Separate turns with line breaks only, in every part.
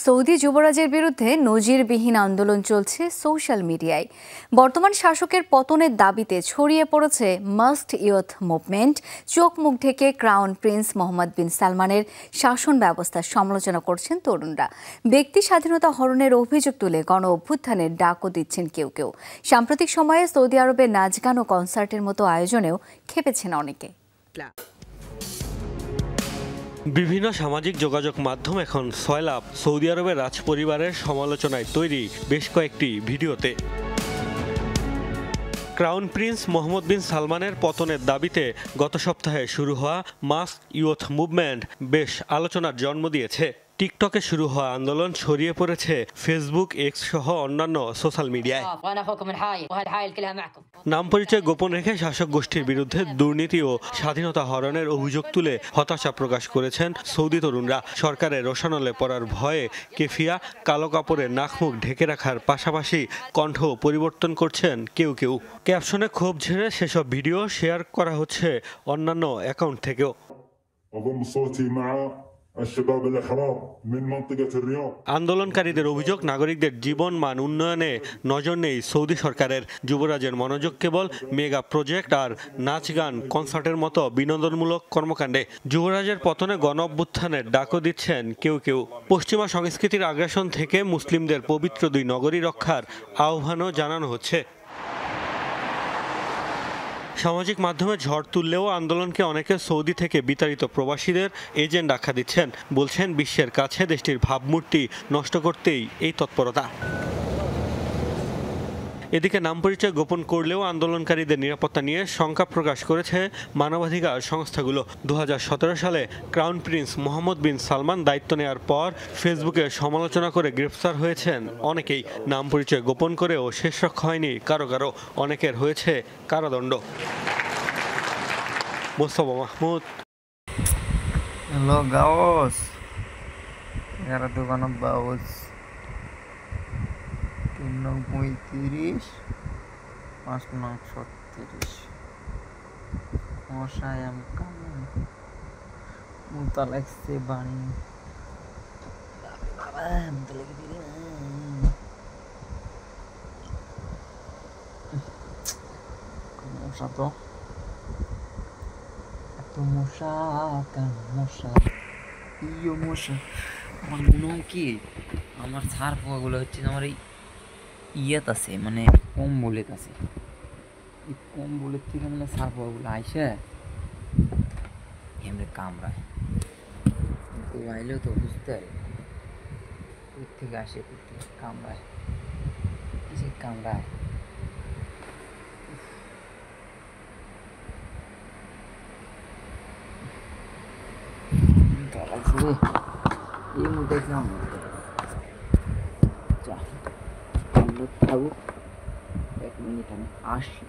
Saudi যুবরাজের বিরুদ্ধে নজিরবিহীন আন্দোলন চলছে সোশ্যাল মিডিয়ায়। বর্তমান শাসকের পতনের দাবিতে ছড়িয়ে পড়েছে মাস্ট ইয়ুথ মুভমেন্ট। চোখ মুখ ঢেকে ক্রাউন প্রিন্স মোহাম্মদ বিন সালমানের শাসন ব্যবস্থার সমালোচনা করছেন তরুণরা। ব্যক্তি স্বাধীনতা হরণের অভিযোগ তুলে গণ অভ্যুত্থানের ডাকও দিচ্ছেন কেউ কেউ। সাম্প্রতিক সময়ে সৌদি আরবে নাচ গান ও কনসার্টের মতো আয়োজনেও খেপেছেন অনেকে।
বিভিন্ন সামাজিক যোগাযোগ মাধ্যম এখন সয়লাব সৌদি আরবের রাজ পরিবারের সমালোচনায় তৈরি বেশ কয়েকটি ভিডিওতে। ক্রাউন প্রিন্স মোহাম্মদ বিন সালমানের পতনের দাবিতে গত সপ্তাহে শুরু হওয়া মাস্ট ইয়ুথ মুভমেন্ট বেশ আলোচনার জন্ম দিয়েছে। টিকটকে শুরু হওয়া আন্দোলন ছড়িয়ে পড়েছে ফেসবুক, এক্স সহ অন্যান্য সোশ্যাল মিডিয়ায়। নাম পরিচয় গোপন রেখে শাসক গোষ্ঠীর বিরুদ্ধে দুর্নীতি ও স্বাধীনতা হরণের অভিযোগ তুলে হতাশা প্রকাশ করেছেন সৌদি তরুণরা। সরকারের রোষানলে পড়ার ভয়ে কেফিয়া, কালো কাপড়ে নাকমুখ ঢেকে রাখার পাশাপাশি কণ্ঠ পরিবর্তন করছেন কেউ কেউ। ক্যাপশনে ক্ষোভ ঝেড়ে সেসব ভিডিও শেয়ার করা হচ্ছে অন্যান্য অ্যাকাউন্ট থেকেও। আন্দোলনকারীদের অভিযোগ, নাগরিকদের জীবন মান উন্নয়নে নজর নেই সৌদি সরকারের। যুবরাজের মনোযোগ কেবল মেগা প্রজেক্ট আর নাচ গান, কনসার্টের মতো বিনোদনমূলক কর্মকাণ্ডে। যুবরাজের পতনে গণ অভ্যুত্থানের ডাকও দিচ্ছেন কেউ কেউ। পশ্চিমা সংস্কৃতির আগ্রাসন থেকে মুসলিমদের পবিত্র দুই নগরী রক্ষার আহ্বানও জানানো হচ্ছে। সামাজিক মাধ্যমে ঝড় তুললেও আন্দোলনকে অনেকে সৌদি থেকে বিতাড়িত প্রবাসীদের এজেন্ট আখ্যা দিচ্ছেন। বলছেন বিশ্বের কাছে দেশটির ভাবমূর্তি নষ্ট করতেই এই তৎপরতা। এদিকে নাম পরিচয় গোপন করলেও আন্দোলনকারীদের নিরাপত্তা নিয়ে শঙ্কা প্রকাশ করেছে মানবাধিকার সংস্থাগুলো। 2017 সালে ক্রাউন প্রিন্স মোহাম্মদ বিন সালমান দায়িত্ব নেওয়ার পর ফেসবুকে সমালোচনা করে গ্রেফতার হয়েছেন অনেকেই। নাম পরিচয় গোপন করেও শেষ রক্ষা হয়নি কারো কারো, অনেকের হয়েছে কারাদণ্ড। মোস্তফা মাহমুদ।
হ্যালো গাওস, এরা দোকান বাউস 335 536 মশায় আমি কামন মুতা লাগছে বাড়ি বাবা মুতা লেগে দিলে মশা তো এত মশা, কেন মশা ইয়ো মশা। আমার মনে হয় কি আমার ছাড় পোকাগুলো হচ্ছে আমার এই ইয়েত আছে, মানে কম্বলেত আছে। এই কম্বলের থেকে মানে ছাড় পোকাগুলো আইসে এমনি কামড়ায়। তো আইলেও তো বুঝতে হয় কোথ থেকে আসে, কোথ থেকে কামড়ায়, এসে কামড়ায়। এই মুহূর্তে থাকুক, 1 মিনিট আমি আসি।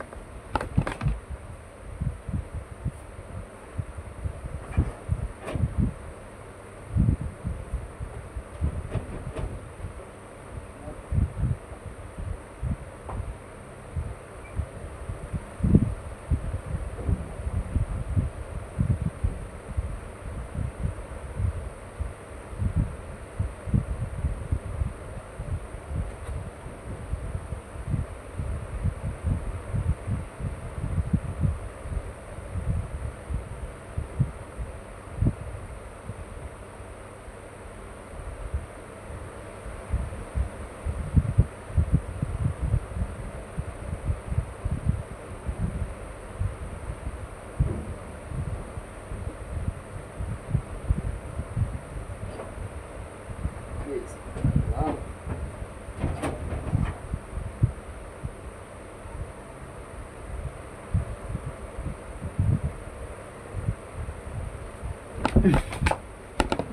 Wow.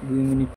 2 মিনিট